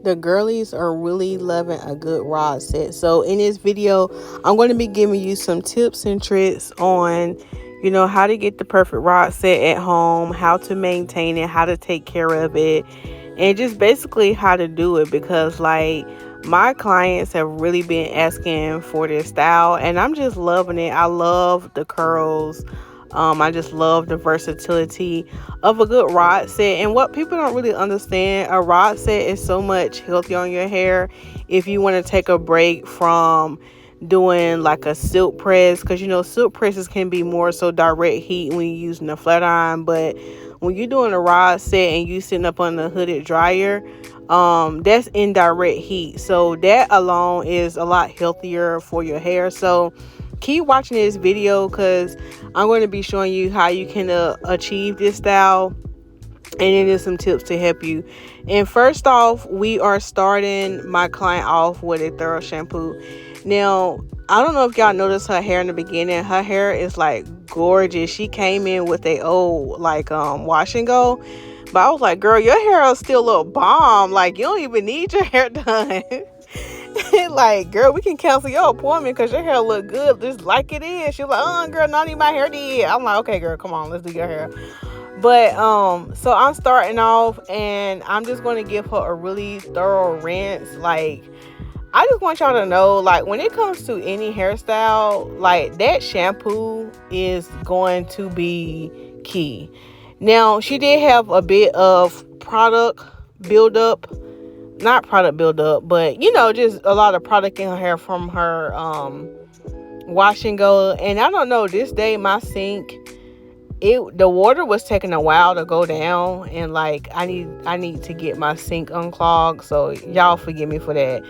The girlies are really loving a good rod set. So in this video, I'm going to be giving you some tips and tricks on, how to get the perfect rod set at home, how to maintain it, how to take care of it, and just basically how to do it, because like my clients have really been asking for this style and I'm just loving it. I love the curls. I just love the versatility of a good rod set. And what people don't really understand, a rod set is so much healthier on your hair if you want to take a break from doing like a silk press, because silk presses can be more so direct heat when you're using a flat iron. But when you're doing a rod set and you sitting up on the hooded dryer, that's indirect heat, so that alone is a lot healthier for your hair. So keep watching this video because I'm going to be showing you how you can achieve this style, and then there's some tips to help you. And first off, we are starting my client off with a thorough shampoo. Now, I don't know if y'all noticed her hair in the beginning. Her hair is like gorgeous. She came in with a old like wash and go, but I was like, girl, your hair is still a little bomb. Like, you don't even need your hair done. Like, girl, we can cancel your appointment because your hair look good just like it is. She was like, girl, not even my hair did. I'm like, okay, girl, come on, let's do your hair. But so I'm starting off and I'm just going to give her a really thorough rinse. Like, I just want y'all to know, like, when it comes to any hairstyle, like, that shampoo is going to be key. Now, she did have a bit of product buildup. Not product buildup, but, just a lot of product in her hair from her wash and go. And I don't know, this day, my sink, the water was taking a while to go down. And, like, I need to get my sink unclogged. So, y'all forgive me for that.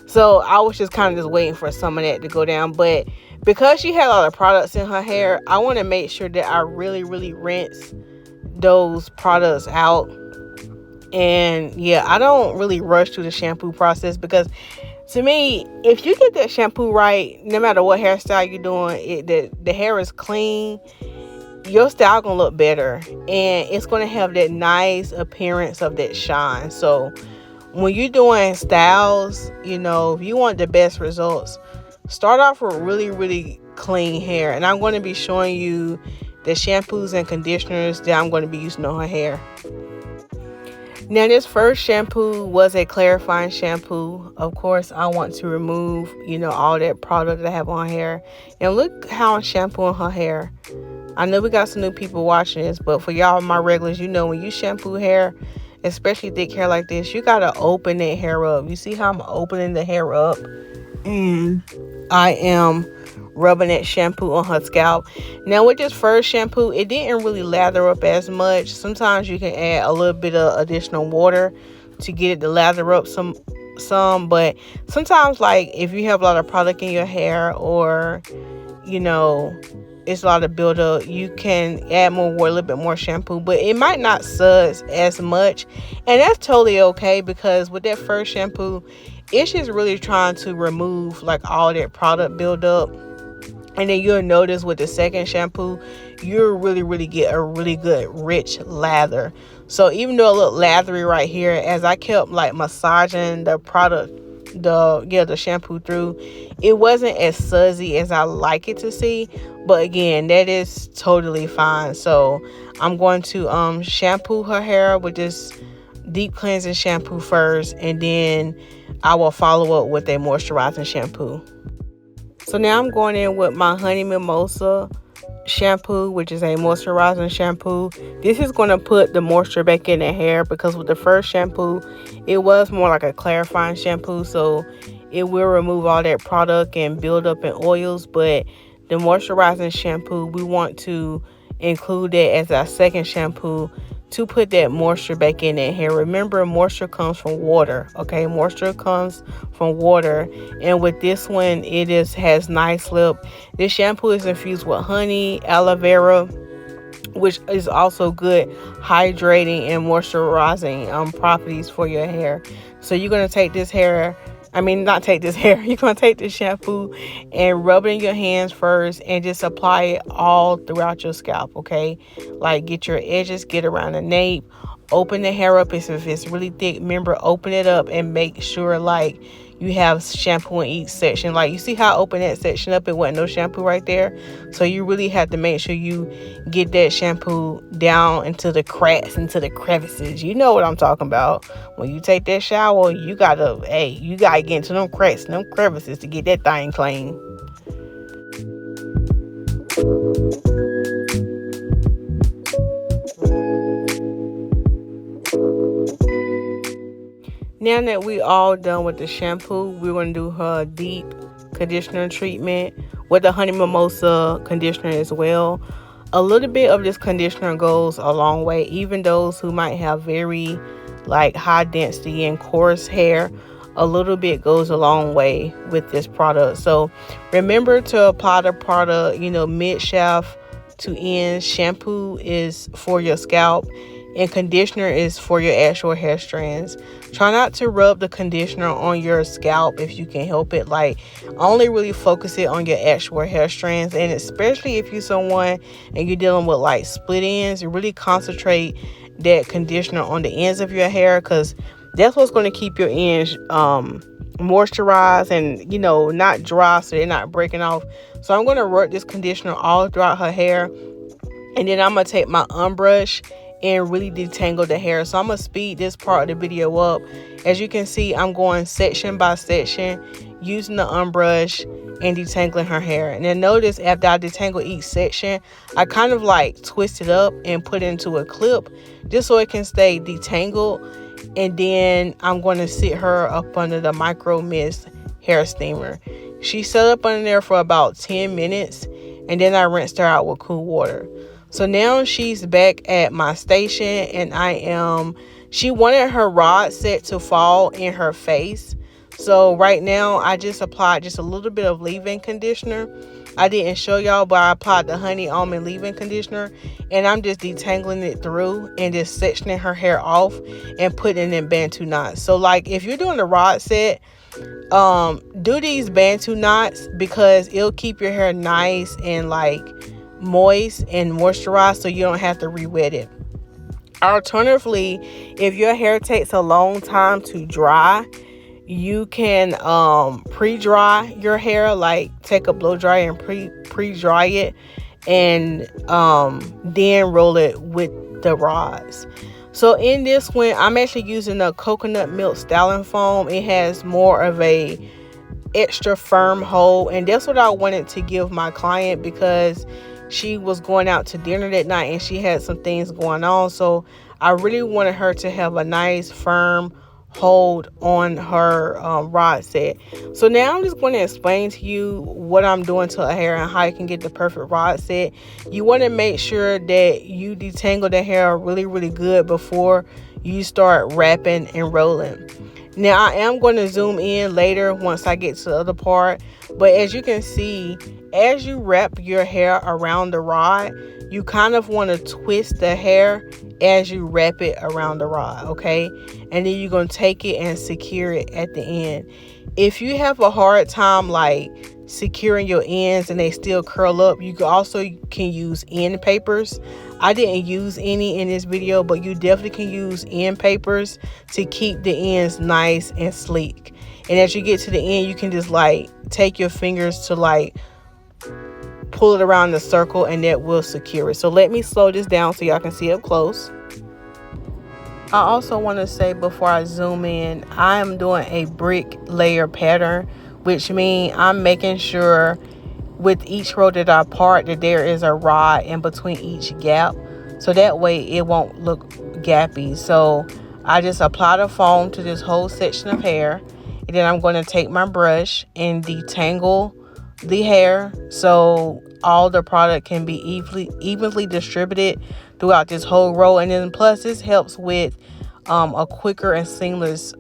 So, I was just kind of just waiting for some of that to go down. But because she had a lot of products in her hair, I want to make sure that I really, really rinse those products out. And yeah, I don't really rush through the shampoo process, because to me, if you get that shampoo right, no matter what hairstyle you're doing, the hair is clean, your style gonna look better, and it's gonna have that nice appearance of that shine. So when you're doing styles, if you want the best results, start off with really, really clean hair. And I'm going to be showing you the shampoos and conditioners that I'm going to be using on her hair. Now, this first shampoo was a clarifying shampoo. Of course, I want to remove, all that product that I have on hair. And look how I'm shampooing her hair. I know we got some new people watching this, but for y'all, my regulars, when you shampoo hair, especially thick hair like this, you got to open that hair up. You see how I'm opening the hair up? And I am rubbing that shampoo on her scalp. Now, with this first shampoo, it didn't really lather up as much. Sometimes you can add a little bit of additional water to get it to lather up some. But sometimes, like, if you have a lot of product in your hair, or it's a lot of buildup, you can add more water, a little bit more shampoo, but it might not suds as much. And that's totally okay, because with that first shampoo, it's just really trying to remove like all that product buildup. And then you'll notice with the second shampoo, you'll really, really get a really good rich lather. So even though it looked lathery right here, as I kept like massaging the product, the shampoo through, it wasn't as sudsy as I like it to see. But again, that is totally fine. So I'm going to shampoo her hair with this deep cleansing shampoo first, and then I will follow up with a moisturizing shampoo. So now I'm going in with my Honey Mimosa shampoo, which is a moisturizing shampoo. This is going to put the moisture back in the hair, because with the first shampoo, it was more like a clarifying shampoo. So it will remove all that product and build up in oils. But the moisturizing shampoo, we want to include that as our second shampoo to put that moisture back in that hair. Remember, moisture comes from water, okay? Moisture comes from water. And with this one, it has nice slip. This shampoo is infused with honey, aloe vera, which is also good hydrating and moisturizing properties for your hair. So you're going to take this hair, not take this hair, you're going to take this shampoo and rub it in your hands first and just apply it all throughout your scalp, okay? Like, get your edges, get around the nape, open the hair up. If it's really thick, remember, open it up and make sure like you have shampoo in each section. Like, you see how I opened that section up, it wasn't no shampoo right there. So you really have to make sure you get that shampoo down into the cracks, into the crevices. You know what I'm talking about. When you take that shower, you gotta get into them cracks and them crevices to get that thing clean. Now that we all done with the shampoo, we're going to do her deep conditioner treatment with the honey mimosa conditioner as well. A little bit of this conditioner goes a long way. Even those who might have very like high density and coarse hair, a little bit goes a long way with this product. So remember to apply the product, mid shaft to end. Shampoo is for your scalp and conditioner is for your actual hair strands. Try not to rub the conditioner on your scalp if you can help it. Like, only really focus it on your actual hair strands. And especially if you're someone and you're dealing with like split ends, really concentrate that conditioner on the ends of your hair, because that's what's going to keep your ends moisturized and not dry, so they're not breaking off. So I'm going to rub this conditioner all throughout her hair, and then I'm going to take my unbrush and really detangle the hair. So I'm going to speed this part of the video up. As you can see, I'm going section by section using the unbrush and detangling her hair. And then notice after I detangle each section, I kind of like twist it up and put it into a clip just so it can stay detangled. And then I'm going to sit her up under the micro mist hair steamer. She sat up under there for about 10 minutes, and then I rinsed her out with cool water. So now she's back at my station, and she wanted her rod set to fall in her face. So right now I just applied just a little bit of leave-in conditioner. I didn't show y'all, but I applied the honey almond leave-in conditioner, and I'm just detangling it through and just sectioning her hair off and putting it in Bantu knots. So like, if you're doing the rod set, do these Bantu knots, because it'll keep your hair nice and like moist and moisturized, so you don't have to re-wet it. Alternatively, if your hair takes a long time to dry, you can pre-dry your hair, like take a blow dryer and pre-dry it, and then roll it with the rods. So in this one, I'm actually using a coconut milk styling foam. It has more of a extra firm hold, and that's what I wanted to give my client, because she was going out to dinner that night and she had some things going on. So I really wanted her to have a nice firm hold on her rod set. So now I'm just going to explain to you what I'm doing to her hair and how you can get the perfect rod set. You want to make sure that you detangle the hair really, really good before you start wrapping and rolling. Now I am going to zoom in later once I get to the other part, but as you can see, as you wrap your hair around the rod, you kind of want to twist the hair as you wrap it around the rod, okay? And then you're going to take it and secure it at the end. If you have a hard time like securing your ends and they still curl up, you can use end papers. I didn't use any in this video, but you definitely can use end papers to keep the ends nice and sleek. And as you get to the end, you can just like take your fingers to like pull it around the circle, and that will secure it. So let me slow this down so y'all can see up close. I also want to say before I zoom in, I am doing a brick layer pattern, which means I'm making sure with each row that I part that there is a rod in between each gap, so that way it won't look gappy. So I just apply the foam to this whole section of hair, and then I'm going to take my brush and detangle the hair so all the product can be evenly distributed throughout this whole row. And then plus this helps with a quicker and seamless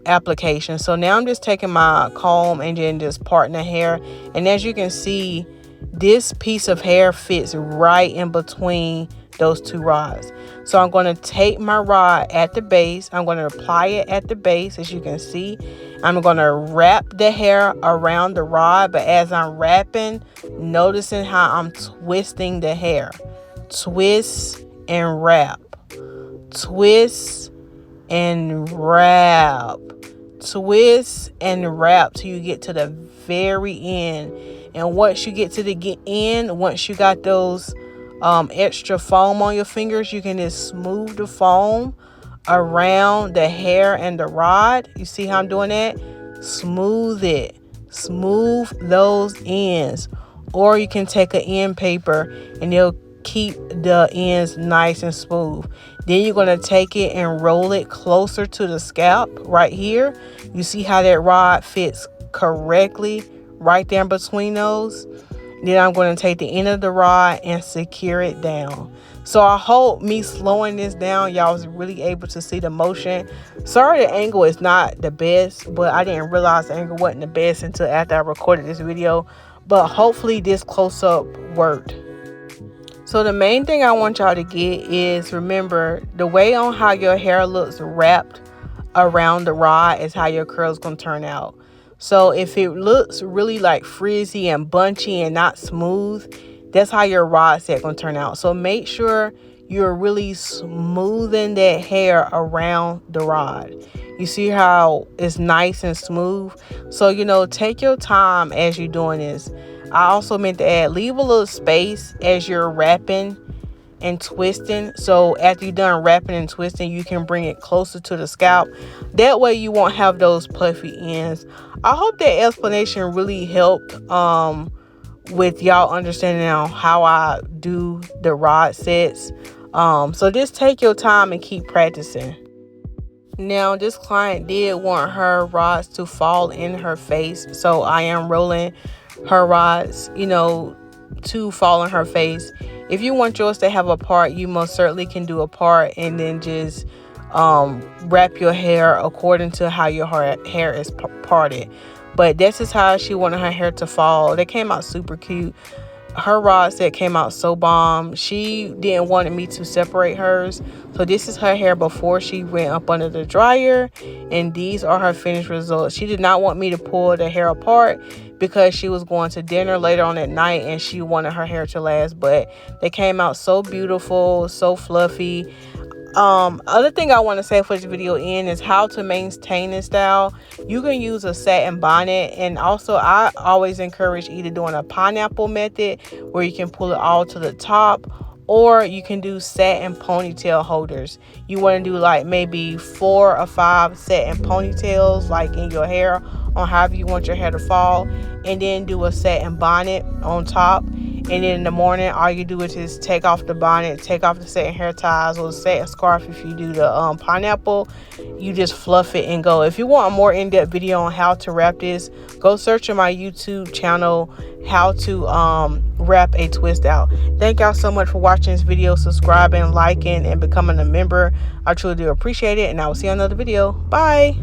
application. So now I'm just taking my comb and then just parting the hair, and as you can see, this piece of hair fits right in between those two rods. So I'm going to take my rod at the base, I'm going to apply it at the base. As you can see, I'm going to wrap the hair around the rod, but as I'm wrapping, noticing how I'm twisting the hair, twist and wrap. Twist and wrap. Twist and wrap till you get to the very end. And once you get to the end, once you got those extra foam on your fingers, you can just smooth the foam around the hair and the rod. You see how I'm doing that? Smooth it. Smooth those ends. Or you can take an end paper and it'll keep the ends nice and smooth. Then you're going to take it and roll it closer to the scalp right here. You see how that rod fits correctly right there in between those. Then I'm going to take the end of the rod and secure it down. So I hope me slowing this down, y'all was really able to see the motion. Sorry the angle is not the best, but I didn't realize the angle wasn't the best until after I recorded this video. But hopefully this close-up worked. So the main thing I want y'all to get is, remember, the way on how your hair looks wrapped around the rod is how your curls gonna turn out. So if it looks really like frizzy and bunchy and not smooth, that's how your rod set gonna turn out. So make sure you're really smoothing that hair around the rod. You see how it's nice and smooth? So, you know, take your time as you're doing this. I also meant to add, leave a little space as you're wrapping and twisting. So after you're done wrapping and twisting, you can bring it closer to the scalp. That way you won't have those puffy ends. I hope that explanation really helped with y'all understanding now how I do the rod sets. So just take your time and keep practicing. Now, this client did want her rods to fall in her face, so I am rolling her rods, you know, to fall in her face. If you want yours to have a part, you most certainly can do a part and then just wrap your hair according to how your hair is parted. But this is how she wanted her hair to fall. They came out super cute. Her rod set came out so bomb. She didn't want me to separate hers. So this is her hair before she went up under the dryer. And these are her finished results. She did not want me to pull the hair apart because she was going to dinner later on at night and she wanted her hair to last. But they came out so beautiful, so fluffy. Other thing I want to say for this video is how to maintain this style. You can use a satin bonnet, and also I always encourage either doing a pineapple method where you can pull it all to the top, or you can do satin ponytail holders. You want to do like maybe 4 or 5 satin ponytails like in your hair on however you want your hair to fall, and then do a satin bonnet on top. And then in the morning, all you do is just take off the bonnet, take off the satin hair ties or the satin scarf. If you do the pineapple, you just fluff it and go. If you want a more in-depth video on how to wrap this, go search on my YouTube channel how to wrap a twist out. Thank y'all so much for watching this video, subscribing, liking, and becoming a member. I truly do appreciate it, and I will see you on another video. Bye.